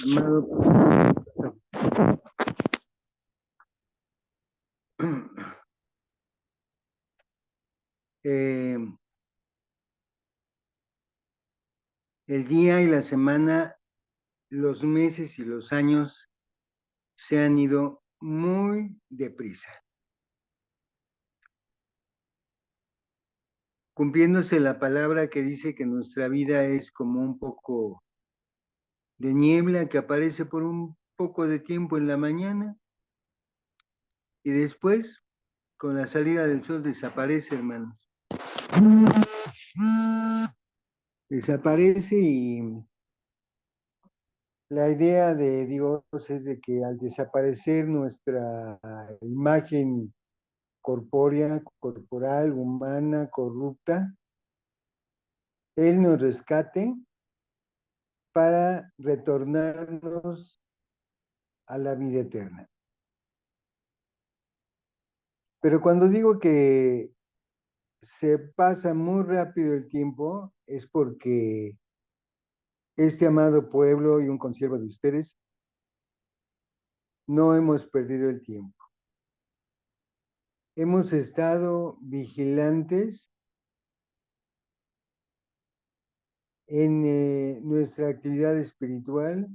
Amado, eh, el día y la semana, los meses y los años se han ido muy deprisa, cumpliéndose la palabra que dice que nuestra vida es como un poco de niebla que aparece por un poco de tiempo en la mañana y después, con la salida del sol, desaparece, hermanos. Desaparece y la idea de Dios es de que al desaparecer nuestra imagen corpórea, corporal, humana, corrupta, Él nos rescate para retornarnos a la vida eterna. Pero cuando digo que se pasa muy rápido el tiempo, es porque este amado pueblo y un consiervo de ustedes no hemos perdido el tiempo. Hemos estado vigilantes en nuestra actividad espiritual,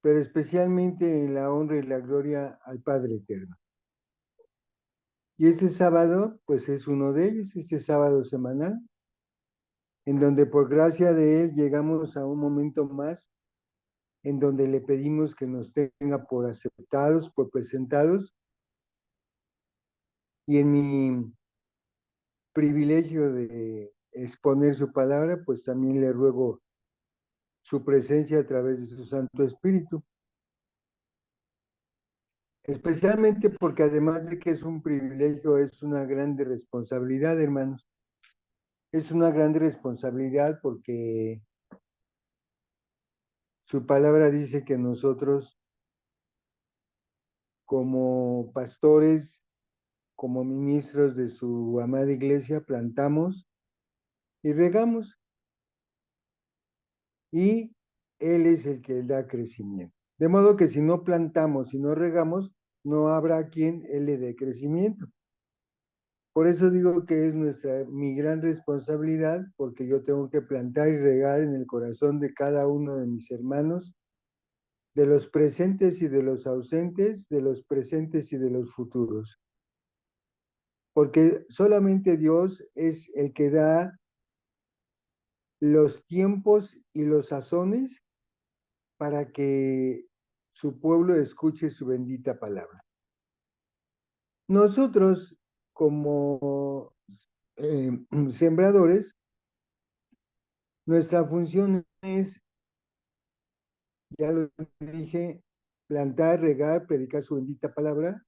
pero especialmente en la honra y la gloria al Padre Eterno. Y este sábado, pues es uno de ellos, este sábado semanal, en donde por gracia de Él llegamos a un momento más, en donde le pedimos que nos tenga por aceptados, por presentados, y en mi privilegio de exponer su palabra, pues también le ruego su presencia a través de su Santo Espíritu. Especialmente porque además de que es un privilegio, es una grande responsabilidad, hermanos. Es una grande responsabilidad porque su palabra dice que nosotros, como pastores, como ministros de su amada iglesia, plantamos y regamos. Y Él es el que da crecimiento. De modo que si no plantamos, si no regamos, no habrá quien Él le dé crecimiento. Por eso digo que es mi gran responsabilidad, porque yo tengo que plantar y regar en el corazón de cada uno de mis hermanos, de los presentes y de los ausentes, de los presentes y de los futuros. Porque solamente Dios es el que da los tiempos y los sazones para que su pueblo escuche su bendita palabra. Nosotros, como sembradores, nuestra función es, ya lo dije, plantar, regar, predicar su bendita palabra.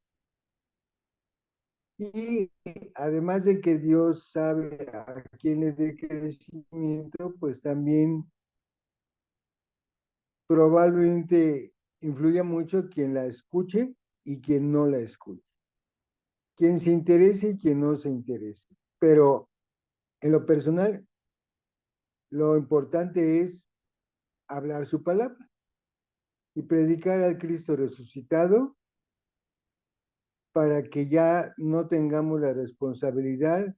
Y además de que Dios sabe a quién le dé crecimiento, pues también probablemente influya mucho quien la escuche y quien no la escuche. Quien se interese y quien no se interese. Pero en lo personal, lo importante es hablar su palabra y predicar al Cristo resucitado para que ya no tengamos la responsabilidad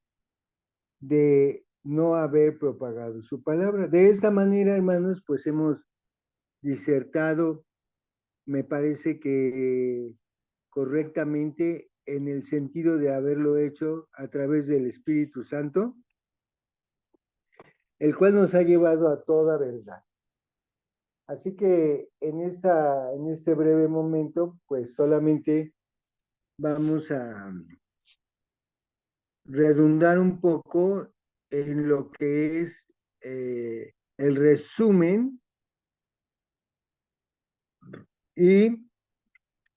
de no haber propagado su palabra. De esta manera, hermanos, pues hemos disertado, me parece que correctamente, en el sentido de haberlo hecho a través del Espíritu Santo, el cual nos ha llevado a toda verdad. Así que en este breve momento, pues solamente vamos a redundar un poco en lo que es el resumen y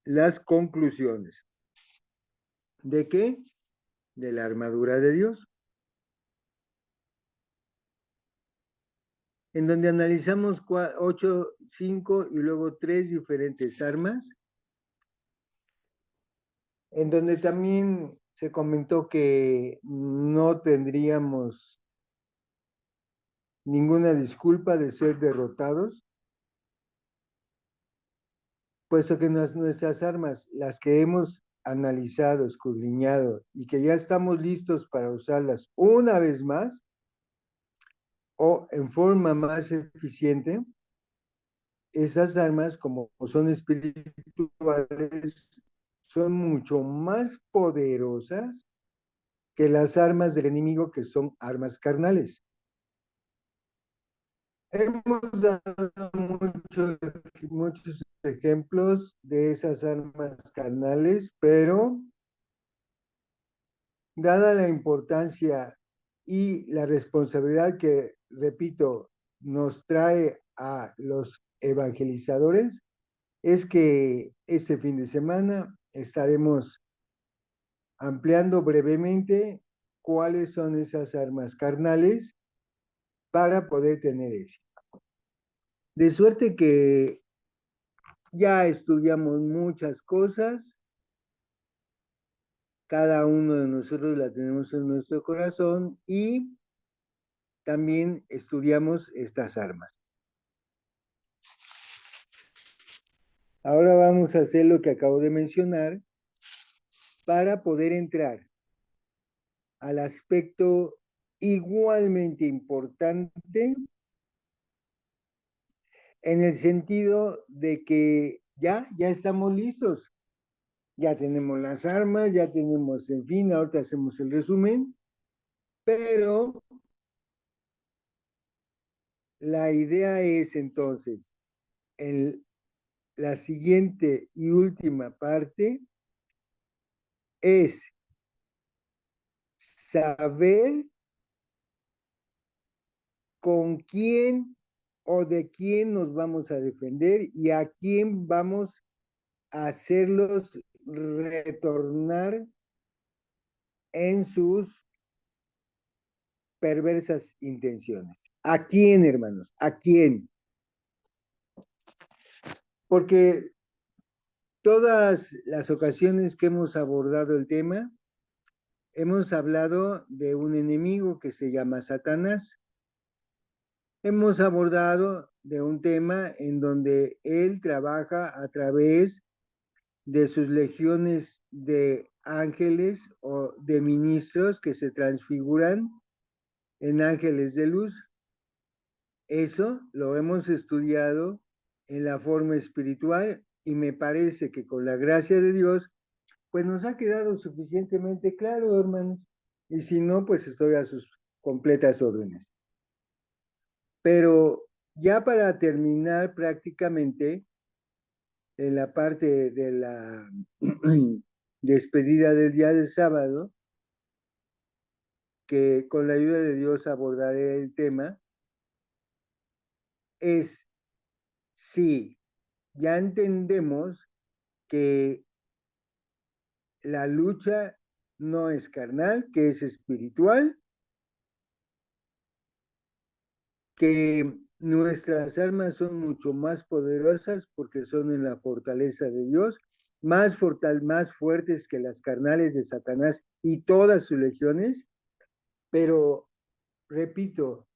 las conclusiones. ¿De qué? De la armadura de Dios. En donde analizamos 8, 5 y luego 3 diferentes armas, en donde también se comentó que no tendríamos ninguna disculpa de ser derrotados, puesto que nuestras armas, las que hemos analizado, escudriñado y que ya estamos listos para usarlas una vez más o en forma más eficiente, esas armas, como son espirituales, son mucho más poderosas que las armas del enemigo, que son armas carnales. Hemos dado muchos ejemplos de esas armas carnales, pero dada la importancia y la responsabilidad que, repito, nos trae a los evangelizadores, es que este fin de semana estaremos ampliando brevemente cuáles son esas armas carnales para poder tener éxito. De suerte que ya estudiamos muchas cosas, cada uno de nosotros la tenemos en nuestro corazón y también estudiamos estas armas. Ahora vamos a hacer lo que acabo de mencionar para poder entrar al aspecto igualmente importante en el sentido de que ya estamos listos, ya tenemos las armas, ya tenemos, en fin, ahorita hacemos el resumen, pero la idea es entonces, en la siguiente y última parte, es saber con quién o de quién nos vamos a defender y a quién vamos a hacerlos retornar en sus perversas intenciones. ¿A quién, hermanos? ¿A quién? Porque todas las ocasiones que hemos abordado el tema, hemos hablado de un enemigo que se llama Satanás. Hemos abordado de un tema en donde él trabaja a través de sus legiones de ángeles o de ministros que se transfiguran en ángeles de luz. Eso lo hemos estudiado en la forma espiritual y me parece que con la gracia de Dios, pues nos ha quedado suficientemente claro, hermanos. Y si no, pues estoy a sus completas órdenes. Pero ya para terminar prácticamente en la parte de la despedida del día del sábado, que con la ayuda de Dios abordaré el tema, es si ya entendemos que la lucha no es carnal, que es espiritual, que nuestras armas son mucho más poderosas porque son en la fortaleza de Dios, más fuertes que las carnales de Satanás y todas sus legiones, pero repito,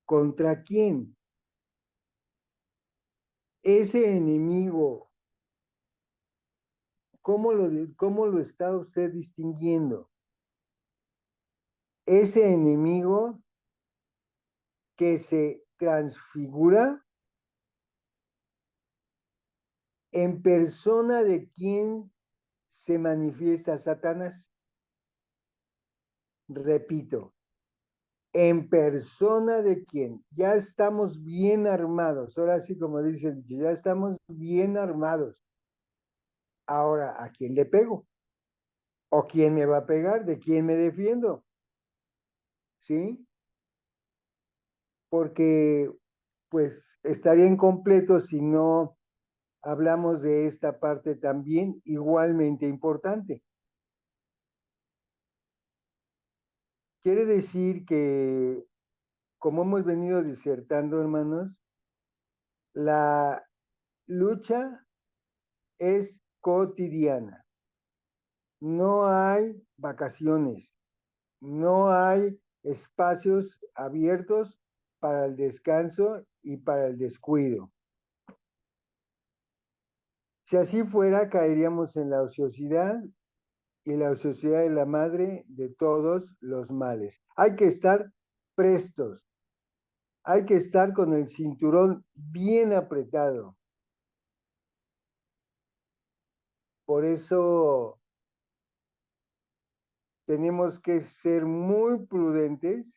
¿contra quién? Ese enemigo, cómo lo está usted distinguiendo? Ese enemigo que se transfigura en persona de quien se manifiesta Satanás. Repito, en persona de quien ya estamos bien armados. Ahora sí, como dice el dicho, ya estamos bien armados. Ahora, ¿a quién le pego? ¿O quién me va a pegar? ¿De quién me defiendo? ¿Sí? Porque pues estaría incompleto si no hablamos de esta parte también igualmente importante. Quiere decir que, como hemos venido disertando, hermanos, la lucha es cotidiana. No hay vacaciones, no hay espacios abiertos para el descanso y para el descuido. Si así fuera, caeríamos en la ociosidad y la ociosidad es la madre de todos los males. Hay que estar prestos, hay que estar con el cinturón bien apretado. Por eso tenemos que ser muy prudentes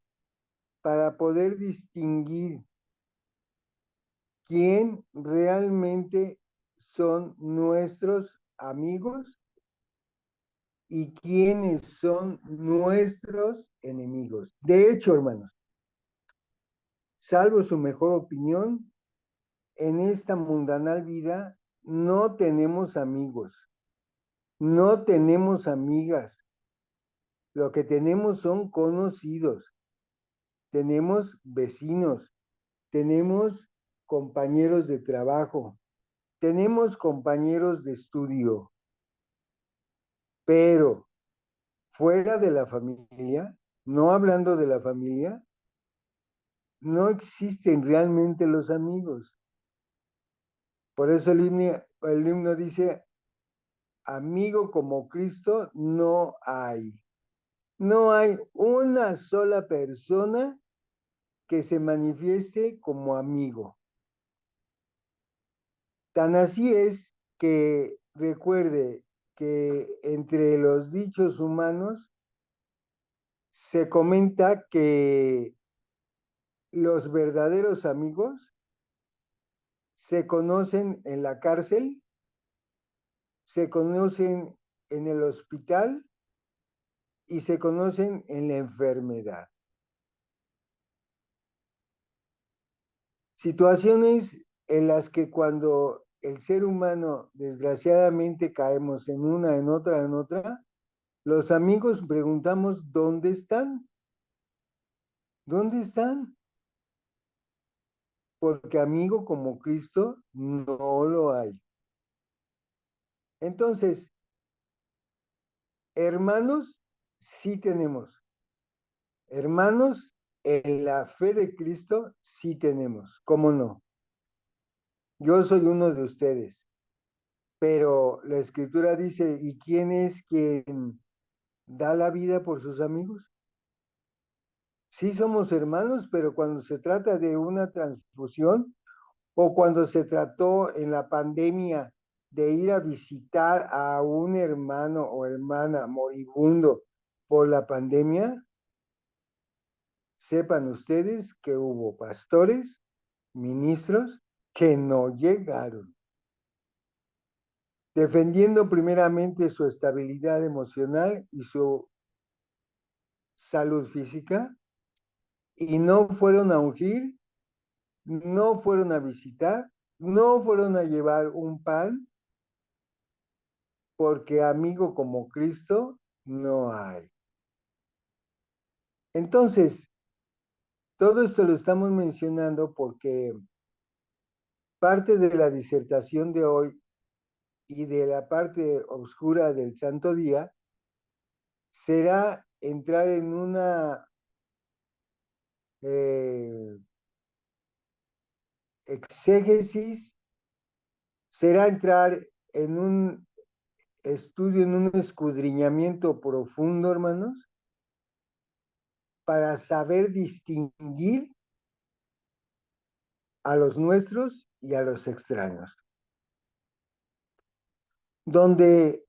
para poder distinguir quién realmente son nuestros amigos y quiénes son nuestros enemigos. De hecho, hermanos, salvo su mejor opinión, en esta mundanal vida no tenemos amigos, no tenemos amigas. Lo que tenemos son conocidos, tenemos vecinos, tenemos compañeros de trabajo, tenemos compañeros de estudio, pero fuera de la familia, no hablando de la familia, no existen realmente los amigos. Por eso el himno dice, amigo como Cristo no hay. No hay una sola persona que se manifieste como amigo. Tan así es que recuerde que entre los dichos humanos se comenta que los verdaderos amigos se conocen en la cárcel, se conocen en el hospital y se conocen en la enfermedad. Situaciones en las que cuando el ser humano desgraciadamente caemos en una, en otra, los amigos preguntamos, ¿dónde están? ¿Dónde están? Porque amigo como Cristo no lo hay. Entonces, hermanos, sí tenemos. Hermanos, en la fe de Cristo sí tenemos. ¿Cómo no? Yo soy uno de ustedes. Pero la escritura dice, ¿y quién es quien da la vida por sus amigos? Sí somos hermanos, pero cuando se trata de una transfusión o cuando se trató en la pandemia de ir a visitar a un hermano o hermana moribundo por la pandemia, sepan ustedes que hubo pastores, ministros que no llegaron, defendiendo primeramente su estabilidad emocional y su salud física, y no fueron a ungir, no fueron a visitar, no fueron a llevar un pan, porque amigo como Cristo no hay. Entonces, todo esto lo estamos mencionando porque parte de la disertación de hoy y de la parte oscura del Santo Día será entrar en una exégesis, será entrar en un estudio, en un escudriñamiento profundo, hermanos, para saber distinguir a los nuestros y a los extraños. Donde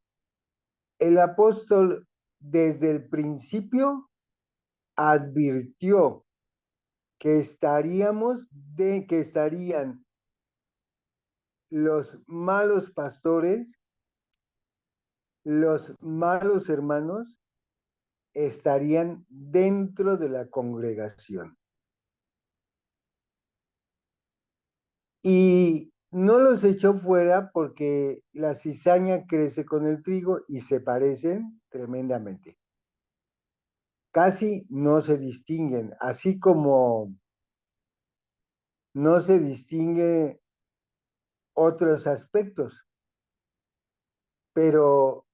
el apóstol desde el principio advirtió que que estarían los malos pastores, los malos hermanos, estarían dentro de la congregación. Y no los echó fuera porque la cizaña crece con el trigo y se parecen tremendamente. Casi no se distinguen, así como no se distingue otros aspectos, pero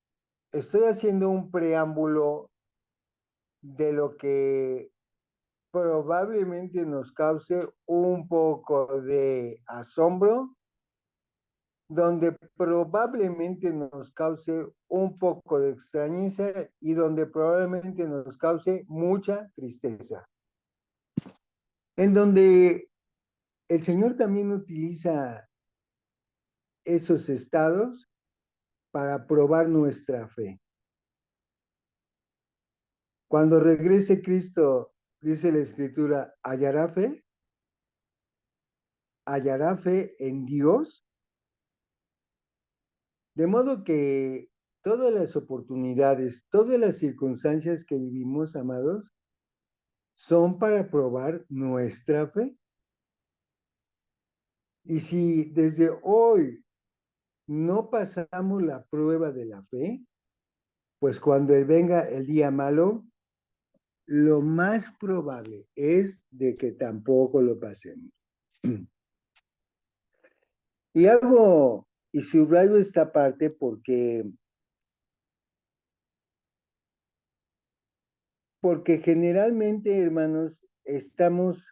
estoy haciendo un preámbulo de lo que probablemente nos cause un poco de asombro donde probablemente nos cause un poco de extrañeza y donde probablemente nos cause mucha tristeza. En donde el Señor también utiliza esos estados para probar nuestra fe. Cuando regrese Cristo, dice la Escritura, ¿hallará fe? ¿Hallará fe en Dios? De modo que todas las oportunidades, todas las circunstancias que vivimos, amados, son para probar nuestra fe. Y si desde hoy no pasamos la prueba de la fe, pues cuando venga el día malo, lo más probable es de que tampoco lo pasemos. Y subrayo esta parte porque generalmente, hermanos, estamos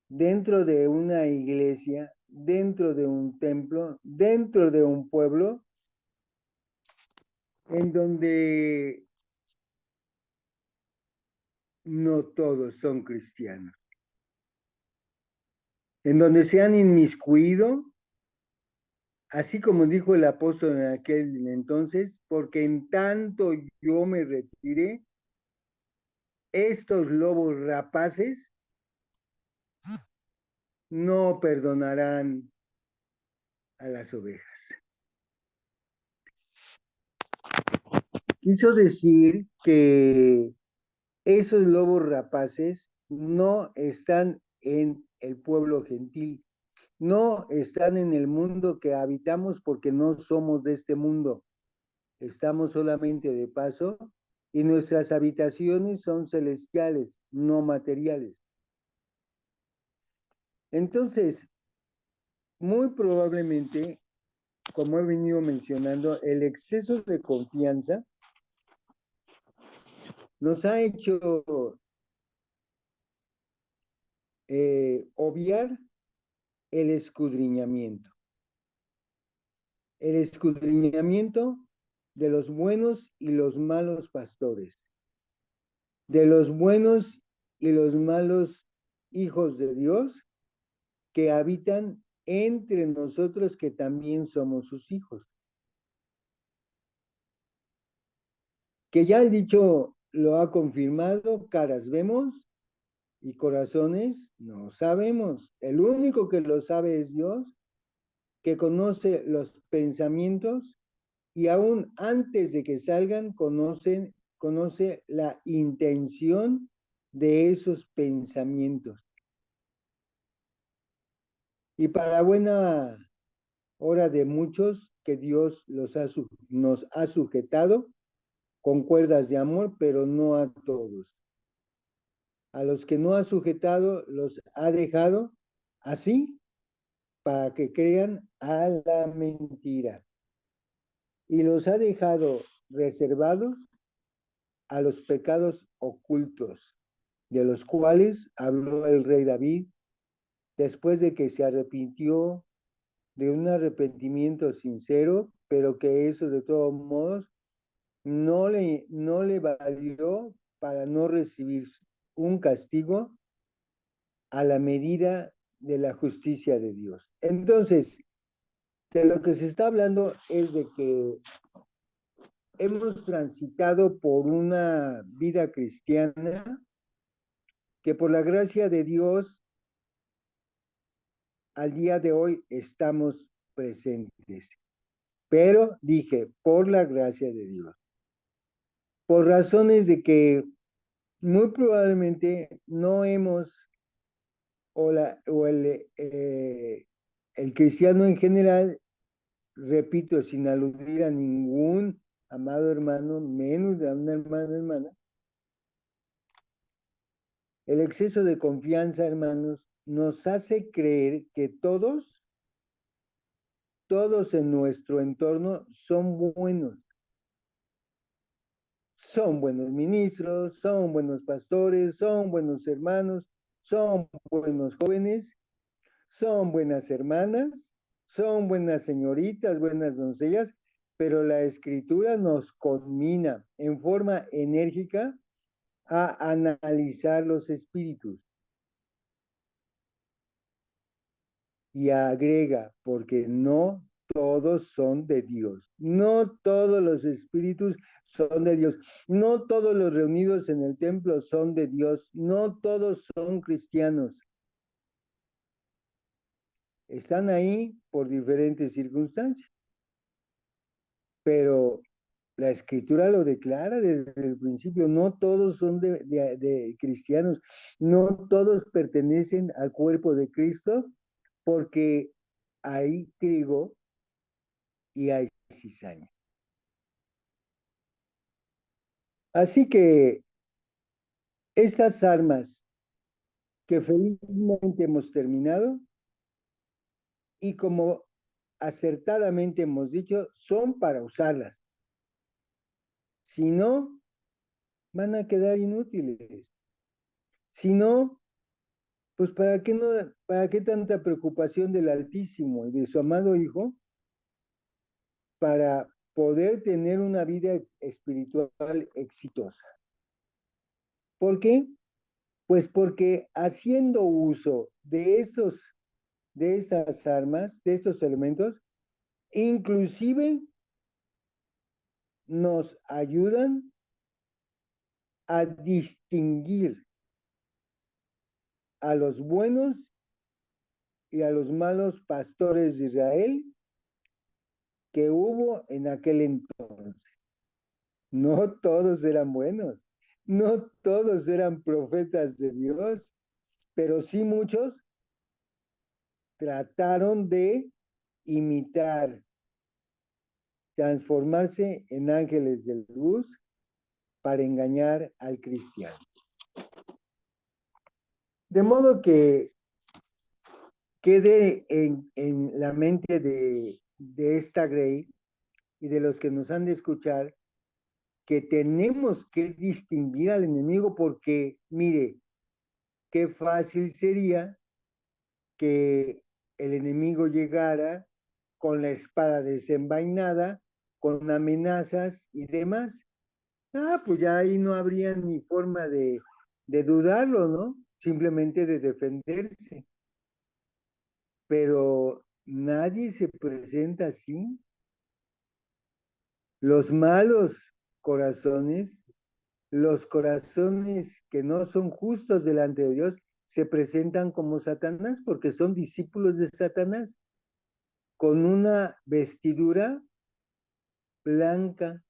dentro de una iglesia, dentro de un templo, dentro de un pueblo, en donde no todos son cristianos, en donde se han inmiscuido, así como dijo el apóstol en aquel entonces, porque en tanto yo me retiré, estos lobos rapaces no perdonarán a las ovejas. Quiso decir que esos lobos rapaces no están en el pueblo gentil, no están en el mundo que habitamos porque no somos de este mundo, estamos solamente de paso y nuestras habitaciones son celestiales, no materiales. Entonces, muy probablemente, como he venido mencionando, el exceso de confianza nos ha hecho obviar el escudriñamiento. El escudriñamiento de los buenos y los malos pastores, de los buenos y los malos hijos de Dios que habitan entre nosotros que también somos sus hijos. Que ya el dicho lo ha confirmado, caras vemos y corazones no sabemos. El único que lo sabe es Dios, que conoce los pensamientos y aún antes de que salgan conoce la intención de esos pensamientos. Y para buena hora de muchos que Dios nos ha sujetado con cuerdas de amor, pero no a todos. A los que no ha sujetado los ha dejado así para que crean a la mentira. Y los ha dejado reservados a los pecados ocultos, de los cuales habló el rey David después de que se arrepintió de un arrepentimiento sincero, pero que eso de todos modos no le valió para no recibir un castigo a la medida de la justicia de Dios. Entonces, de lo que se está hablando es de que hemos transitado por una vida cristiana que por la gracia de Dios al día de hoy estamos presentes. Pero dije, por la gracia de Dios, por razones de que muy probablemente no hemos, el cristiano en general, repito, sin aludir a ningún amado hermano, menos de una hermana, el exceso de confianza, hermanos, nos hace creer que todos en nuestro entorno son buenos ministros, son buenos pastores, son buenos hermanos, son buenos jóvenes, son buenas hermanas, son buenas señoritas, buenas doncellas, pero la escritura nos conmina en forma enérgica a analizar los espíritus. Y agrega, porque no todos son de Dios, no todos los espíritus son de Dios, no todos los reunidos en el templo son de Dios, no todos son cristianos. Están ahí por diferentes circunstancias, pero la escritura lo declara desde el principio, no todos son de cristianos, no todos pertenecen al cuerpo de Cristo, porque hay trigo y hay cizaña. Así que estas armas que felizmente hemos terminado y como acertadamente hemos dicho, son para usarlas. Si no, van a quedar inútiles. Si no, pues para qué tanta preocupación del Altísimo y de su amado Hijo para poder tener una vida espiritual exitosa. ¿Por qué? Pues porque haciendo uso de estas armas, de estos elementos, inclusive nos ayudan a distinguir a los buenos y a los malos pastores de Israel que hubo en aquel entonces. No todos eran buenos, no todos eran profetas de Dios, pero sí muchos trataron de imitar, transformarse en ángeles de luz para engañar al cristiano. De modo que quede en la mente de esta Grey y de los que nos han de escuchar que tenemos que distinguir al enemigo porque, mire, qué fácil sería que el enemigo llegara con la espada desenvainada, con amenazas y demás. Pues ya ahí no habría ni forma de dudarlo, ¿no? Simplemente de defenderse. Pero nadie se presenta así. Los malos corazones, los corazones que no son justos delante de Dios, se presentan como Satanás porque son discípulos de Satanás, con una vestidura blanca.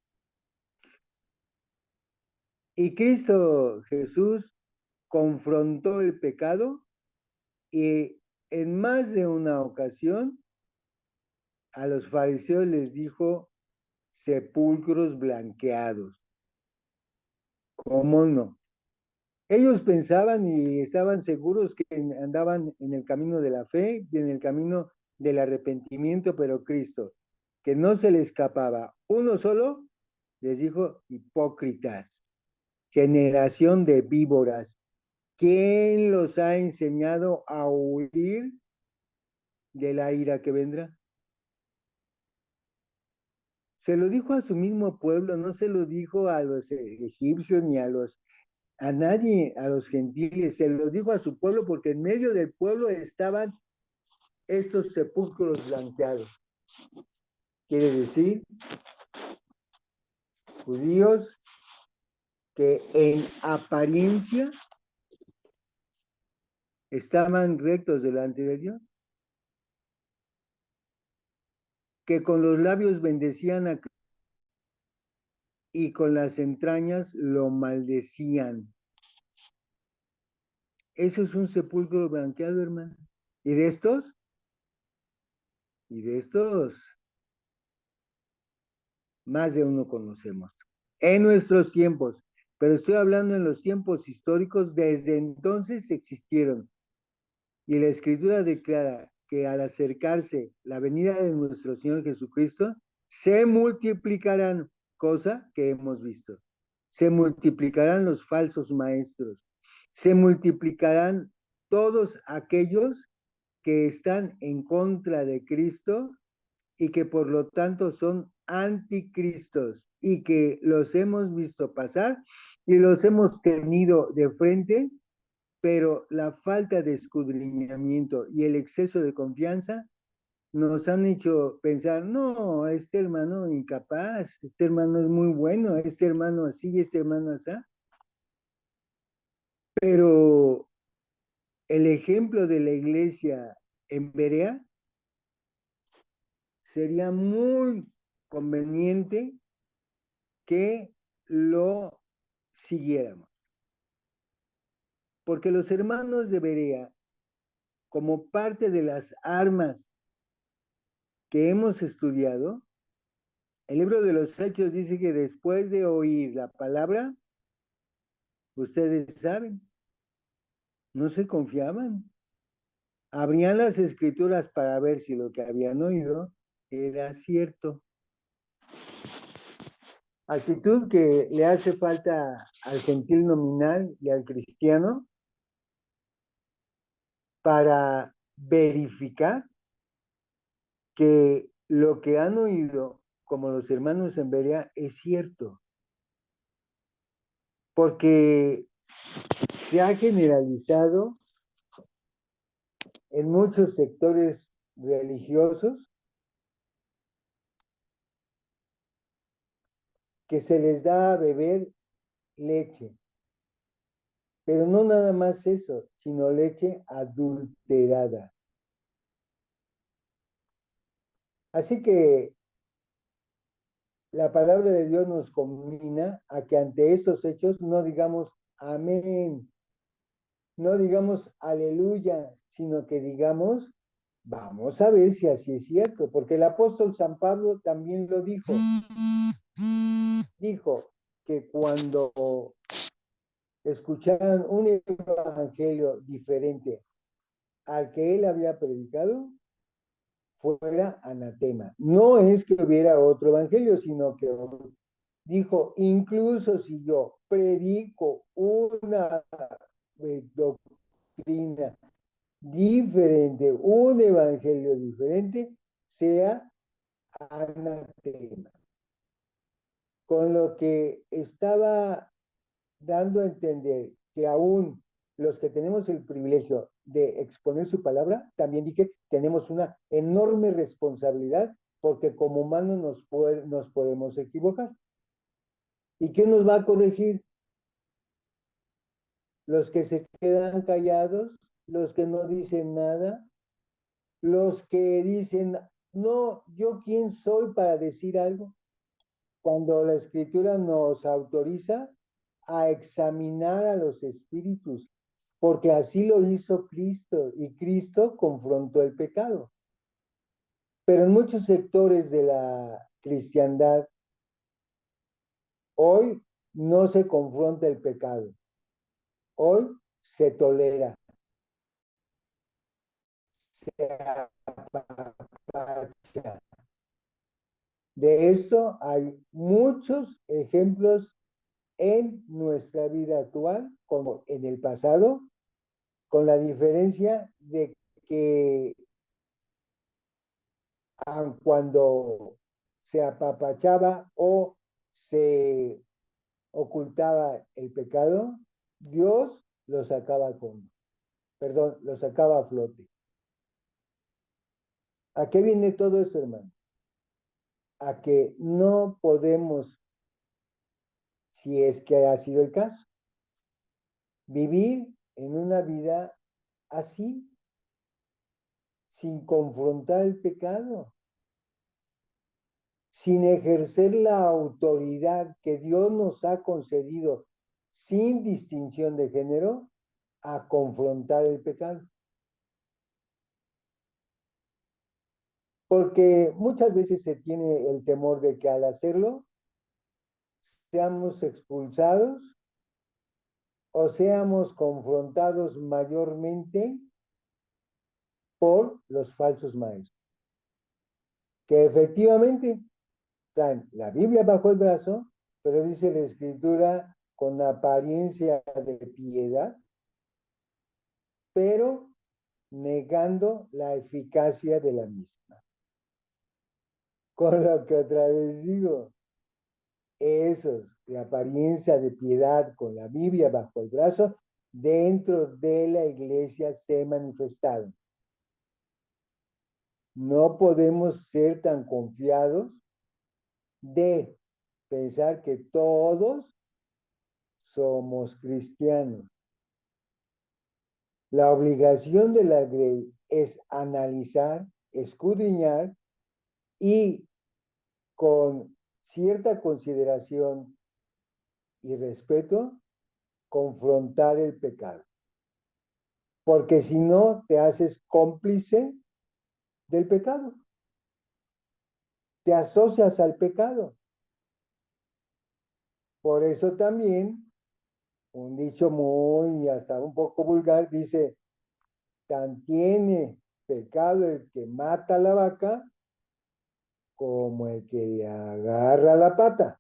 Y Cristo Jesús confrontó el pecado y en más de una ocasión a los fariseos les dijo sepulcros blanqueados. ¿Cómo no? Ellos pensaban y estaban seguros que andaban en el camino de la fe y en el camino del arrepentimiento, pero Cristo, que no se le escapaba uno solo, les dijo hipócritas, generación de víboras. ¿Quién los ha enseñado a huir de la ira que vendrá? Se lo dijo a su mismo pueblo, no se lo dijo a los egipcios ni a nadie, a los gentiles, se lo dijo a su pueblo porque en medio del pueblo estaban estos sepulcros blanqueados. Quiere decir, judíos que en apariencia estaban rectos delante de Dios, que con los labios bendecían a y con las entrañas lo maldecían. Eso es un sepulcro blanqueado, hermano. Y de estos, y de estos, más de uno conocemos. En nuestros tiempos, pero estoy hablando en los tiempos históricos, desde entonces existieron. Y la Escritura declara que al acercarse la venida de nuestro Señor Jesucristo, se multiplicarán, cosa que hemos visto. Se multiplicarán los falsos maestros, se multiplicarán todos aquellos que están en contra de Cristo y que por lo tanto son anticristos y que los hemos visto pasar y los hemos tenido de frente, pero la falta de escudriñamiento y el exceso de confianza nos han hecho pensar, no, este hermano incapaz, este hermano es muy bueno, este hermano así, este hermano así. Pero el ejemplo de la iglesia en Berea sería muy conveniente que lo siguiéramos. Porque los hermanos de Berea, como parte de las armas que hemos estudiado, el libro de los Hechos dice que después de oír la palabra, ustedes saben, no se confiaban. Abrían las escrituras para ver si lo que habían oído era cierto. Actitud que le hace falta al gentil nominal y al cristiano para verificar que lo que han oído, como los hermanos en Berea, es cierto. Porque se ha generalizado en muchos sectores religiosos que se les da a beber leche. Pero no nada más eso, sino leche adulterada. Así que la palabra de Dios nos combina a que ante estos hechos no digamos amén, no digamos aleluya, sino que digamos vamos a ver si así es cierto, porque el apóstol San Pablo también lo dijo. Dijo que cuando escucharan un evangelio diferente al que él había predicado, fuera anatema. No es que hubiera otro evangelio, sino que dijo, incluso si yo predico una doctrina diferente, un evangelio diferente, sea anatema. Con lo que estaba dando a entender que aún los que tenemos el privilegio de exponer su palabra, también dije, tenemos una enorme responsabilidad porque como humanos nos podemos equivocar. ¿Y quién nos va a corregir? Los que se quedan callados, los que no dicen nada, los que dicen, no, yo quién soy para decir algo, cuando la escritura nos autoriza a examinar a los espíritus, porque así lo hizo Cristo y Cristo confrontó el pecado. Pero en muchos sectores de la cristiandad, hoy no se confronta el pecado, hoy se tolera, se apapacha. De esto hay muchos ejemplos en nuestra vida actual, como en el pasado, con la diferencia de que cuando se apapachaba o se ocultaba el pecado, Dios lo sacaba lo sacaba a flote. ¿A qué viene todo esto, hermano? A que no podemos, si es que ha sido el caso, vivir en una vida así, sin confrontar el pecado, sin ejercer la autoridad que Dios nos ha concedido sin distinción de género a confrontar el pecado. Porque muchas veces se tiene el temor de que al hacerlo seamos expulsados o seamos confrontados mayormente por los falsos maestros, que efectivamente traen la Biblia bajo el brazo, pero dice la Escritura con apariencia de piedad, pero negando la eficacia de la misma. Con lo que otra vez digo, esos de apariencia de piedad con la Biblia bajo el brazo, dentro de la iglesia se manifestaron. No podemos ser tan confiados de pensar que todos somos cristianos. La obligación de la Grey es analizar, escudriñar y con cierta consideración y respeto confrontar el pecado. Porque si no, te haces cómplice del pecado. Te asocias al pecado. Por eso también un dicho muy, hasta un poco vulgar, dice, tan tiene pecado el que mata a la vaca como el que le agarra la pata.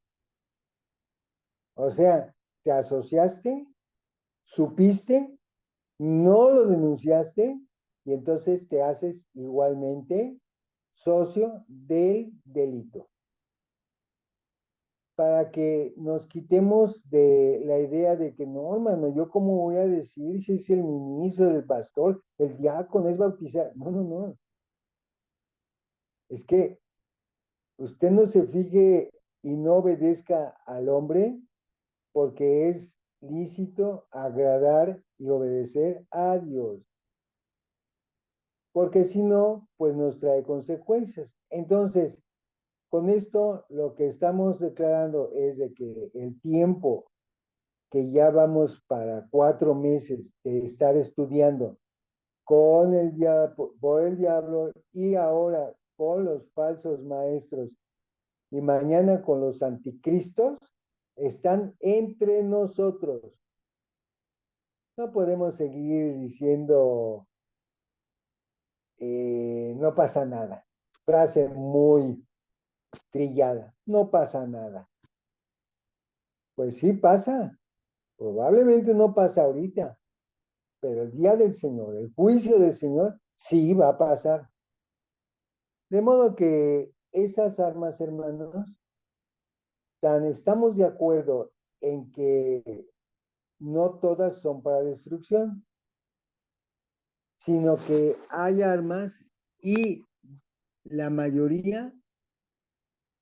O sea, te asociaste, supiste, no lo denunciaste y entonces te haces igualmente socio del delito. Para que nos quitemos de la idea de que no, hermano, yo cómo voy a decir si es el ministro, el pastor, el diácono, es bautizar. No, no, no. Es que usted no se fije y no obedezca al hombre porque es lícito agradar y obedecer a Dios. Porque si no, pues nos trae consecuencias. Entonces, con esto lo que estamos declarando es de que el tiempo que ya vamos para 4 meses de estar estudiando con el diablo, por el diablo y ahora con los falsos maestros y mañana con los anticristos, están entre nosotros. No podemos seguir diciendo, no pasa nada. Frase muy trillada, no pasa nada. Pues sí pasa, probablemente no pasa ahorita, pero el día del Señor, el juicio del Señor, sí va a pasar. De modo que esas armas, hermanos, tan estamos de acuerdo en que no todas son para destrucción, sino que hay armas y la mayoría,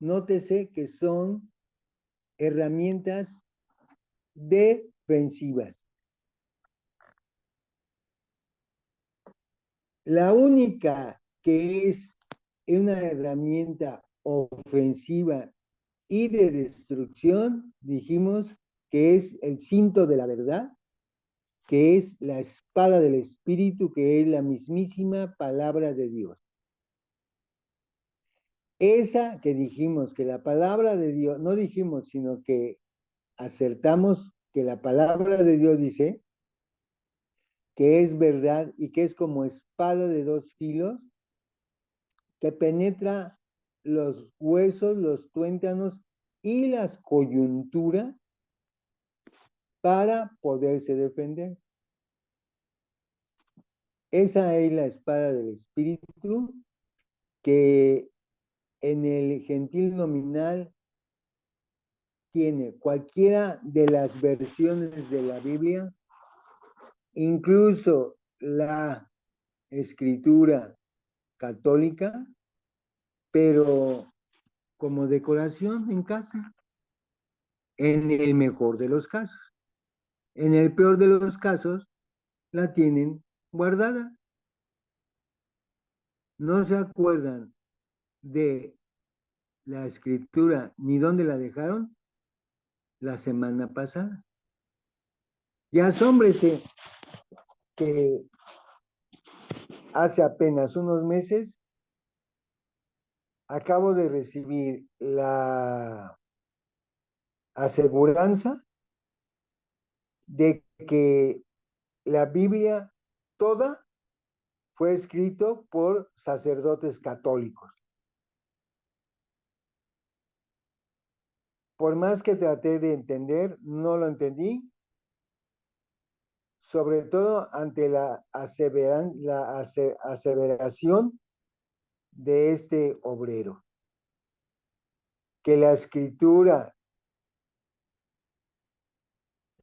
nótese que son herramientas defensivas. La única que es una herramienta ofensiva y de destrucción, dijimos que es el cinto de la verdad, que es la espada del Espíritu, que es la mismísima palabra de Dios. Esa que dijimos que la palabra de Dios, no dijimos, sino que acertamos que la palabra de Dios dice que es verdad y que es como espada de dos filos que penetra los huesos, los tuétanos y las coyunturas para poderse defender. Esa es la espada del Espíritu que en el gentil nominal tiene cualquiera de las versiones de la Biblia, incluso la escritura católica, pero como decoración en casa, en el mejor de los casos. En el peor de los casos, la tienen guardada. No se acuerdan de la escritura ni dónde la dejaron la semana pasada. Y asómbrese que hace apenas unos meses acabo de recibir la aseguranza de que la Biblia toda fue escrito por sacerdotes católicos. Por más que traté de entender, no lo entendí. sobre todo ante la aseveración de este obrero, que la escritura,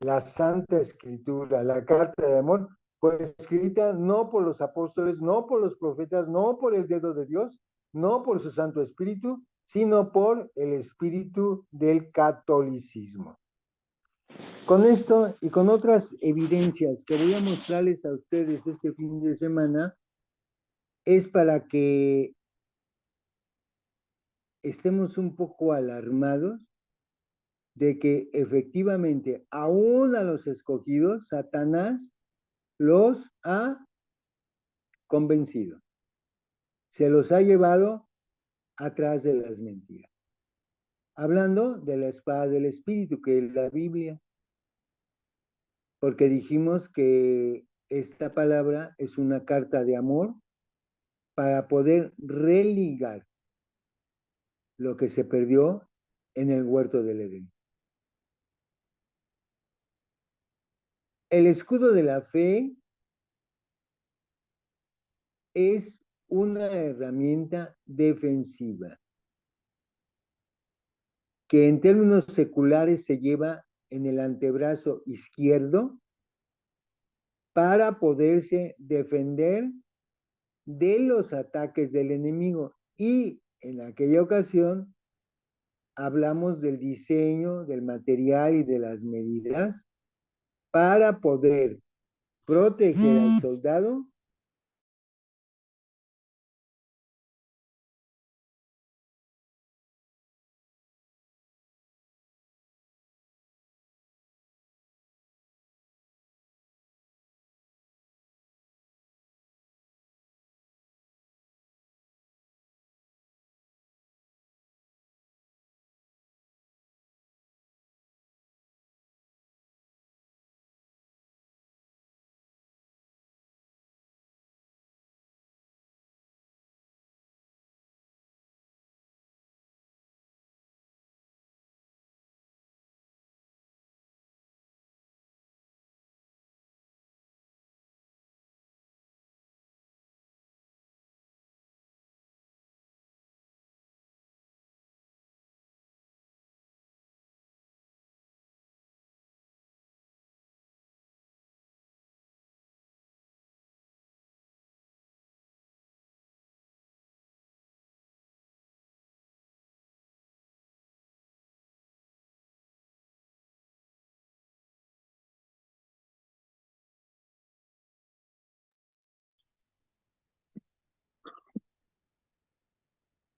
la Santa Escritura, la carta de amor, fue escrita no por los apóstoles, no por los profetas, no por el dedo de Dios, no por su Santo Espíritu, sino por el espíritu del catolicismo. Con esto y con otras evidencias que voy a mostrarles a ustedes este fin de semana, es para que estemos un poco alarmados de que efectivamente aún a los escogidos, Satanás los ha convencido, se los ha llevado atrás de las mentiras. Hablando de la espada del Espíritu, que es la Biblia, porque dijimos que esta palabra es una carta de amor para poder religar lo que se perdió en el huerto del Edén. El escudo de la fe es una herramienta defensiva que en términos seculares se lleva en el antebrazo izquierdo para poderse defender de los ataques del enemigo. Y en aquella ocasión hablamos del diseño, del material y de las medidas para poder proteger al soldado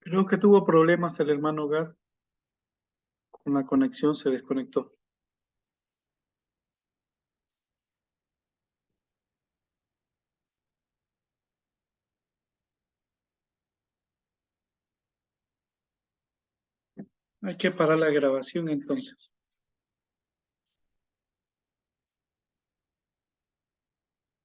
Creo que tuvo problemas el hermano Gad con la conexión, se desconectó. Hay que parar la grabación entonces.